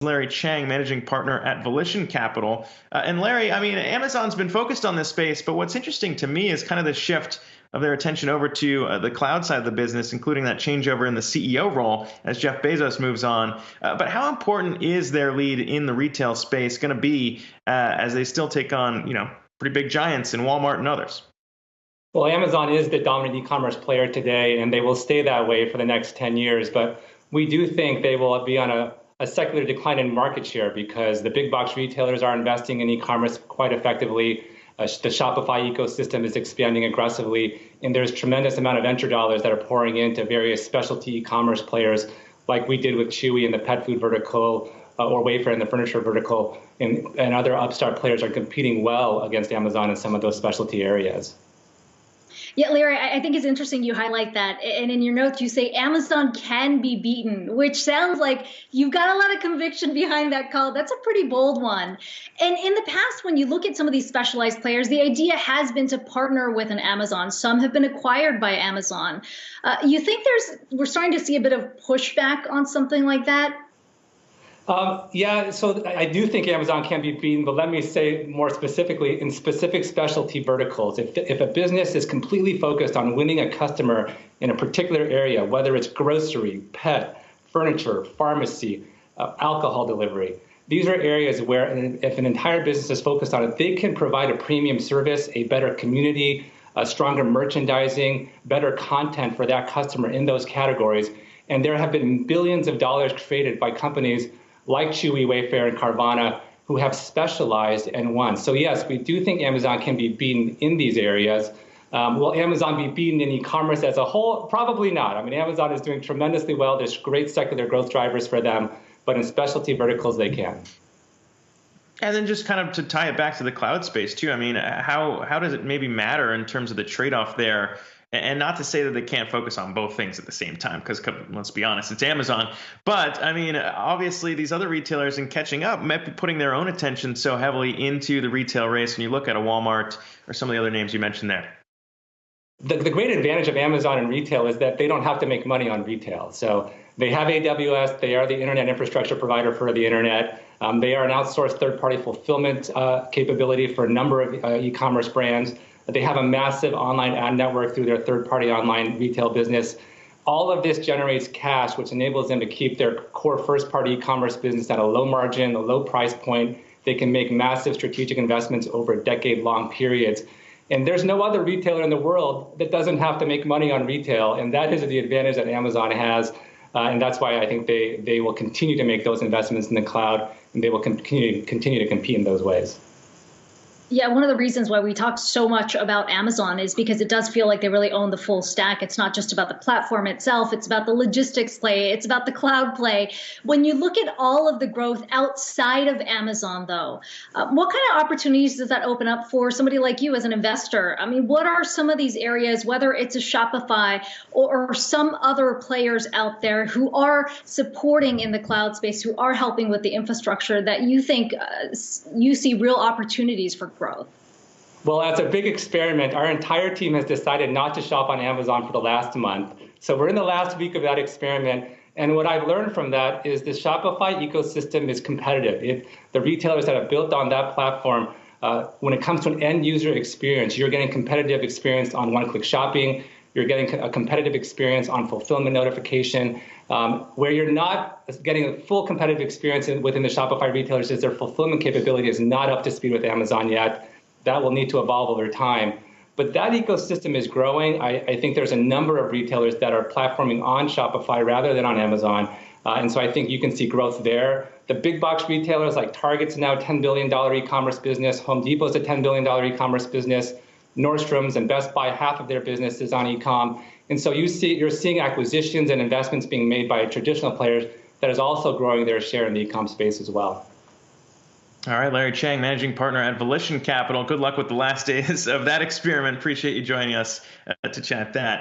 Larry Chang, managing partner at Volition Capital. And Larry, I mean, Amazon's been focused on this space, but what's interesting to me is kind of the shift of their attention over to the cloud side of the business, including that changeover in the CEO role as Jeff Bezos moves on. But how important is their lead in the retail space going to be as they still take on, pretty big giants in Walmart and others? Well, Amazon is the dominant e-commerce player today, and they will stay that way for the next 10 years. But we do think they will be on a secular decline in market share because the big box retailers are investing in e-commerce quite effectively. The Shopify ecosystem is expanding aggressively, and there's tremendous amount of venture dollars that are pouring into various specialty e-commerce players, like we did with Chewy in the pet food vertical, or Wayfair in the furniture vertical, and other upstart players are competing well against Amazon in some of those specialty areas. Yeah, Larry, I think it's interesting you highlight that. And in your notes, you say Amazon can be beaten, which sounds like you've got a lot of conviction behind that call. That's a pretty bold one. And in the past, when you look at some of these specialized players, the idea has been to partner with an Amazon. Some have been acquired by Amazon. You think we're starting to see a bit of pushback on something like that? Yeah, so I do think Amazon can be beaten, but let me say more specifically in specific specialty verticals. If a business is completely focused on winning a customer in a particular area, whether it's grocery, pet, furniture, pharmacy, alcohol delivery, these are areas where if an entire business is focused on it, they can provide a premium service, a better community, a stronger merchandising, better content for that customer in those categories. And there have been billions of dollars created by companies like Chewy, Wayfair, and Carvana, who have specialized and won. So yes, we do think Amazon can be beaten in these areas. Will Amazon be beaten in e-commerce as a whole? Probably not. I mean, Amazon is doing tremendously well. There's great secular growth drivers for them, but in specialty verticals, they can. And then just kind of to tie it back to the cloud space too, I mean, how does it maybe matter in terms of the trade-off there? And not to say that they can't focus on both things at the same time, because let's be honest, it's Amazon. But I mean, obviously, these other retailers in catching up might be putting their own attention so heavily into the retail race. When you look at a Walmart or some of the other names you mentioned there. The great advantage of Amazon and retail is that they don't have to make money on retail. So they have AWS. They are the internet infrastructure provider for the internet. They are an outsourced third-party fulfillment capability for a number of e-commerce brands. They have a massive online ad network through their third-party online retail business. All of this generates cash, which enables them to keep their core first-party e-commerce business at a low margin, a low price point. They can make massive strategic investments over decade-long periods. And there's no other retailer in the world that doesn't have to make money on retail, and that is the advantage that Amazon has. And that's why I think they will continue to make those investments in the cloud, and they will continue to compete in those ways. Yeah, one of the reasons why we talk so much about Amazon is because it does feel like they really own the full stack. It's not just about the platform itself. It's about the logistics play. It's about the cloud play. When you look at all of the growth outside of Amazon, though, what kind of opportunities does that open up for somebody like you as an investor? I mean, what are some of these areas, whether it's a Shopify or some other players out there who are supporting in the cloud space, who are helping with the infrastructure that you think you see real opportunities for growth? Well, as a big experiment, our entire team has decided not to shop on Amazon for the last month. So we're in the last week of that experiment. And what I've learned from that is the Shopify ecosystem is competitive. The retailers that have built on that platform, when it comes to an end user experience, you're getting competitive experience on one-click shopping. You're getting a competitive experience on fulfillment notification. Where you're not getting a full competitive experience within the Shopify retailers is their fulfillment capability is not up to speed with Amazon yet. That will need to evolve over time. But that ecosystem is growing. I think there's a number of retailers that are platforming on Shopify rather than on Amazon. And so I think you can see growth there. The big box retailers like Target's now a $10 billion e-commerce business. Home Depot's a $10 billion e-commerce business. Nordstrom's and Best Buy, half of their business is on e-com. And so you're seeing acquisitions and investments being made by traditional players that is also growing their share in the e-com space as well. All right, Larry Chang, managing partner at Volition Capital. Good luck with the last days of that experiment. Appreciate you joining us to chat that.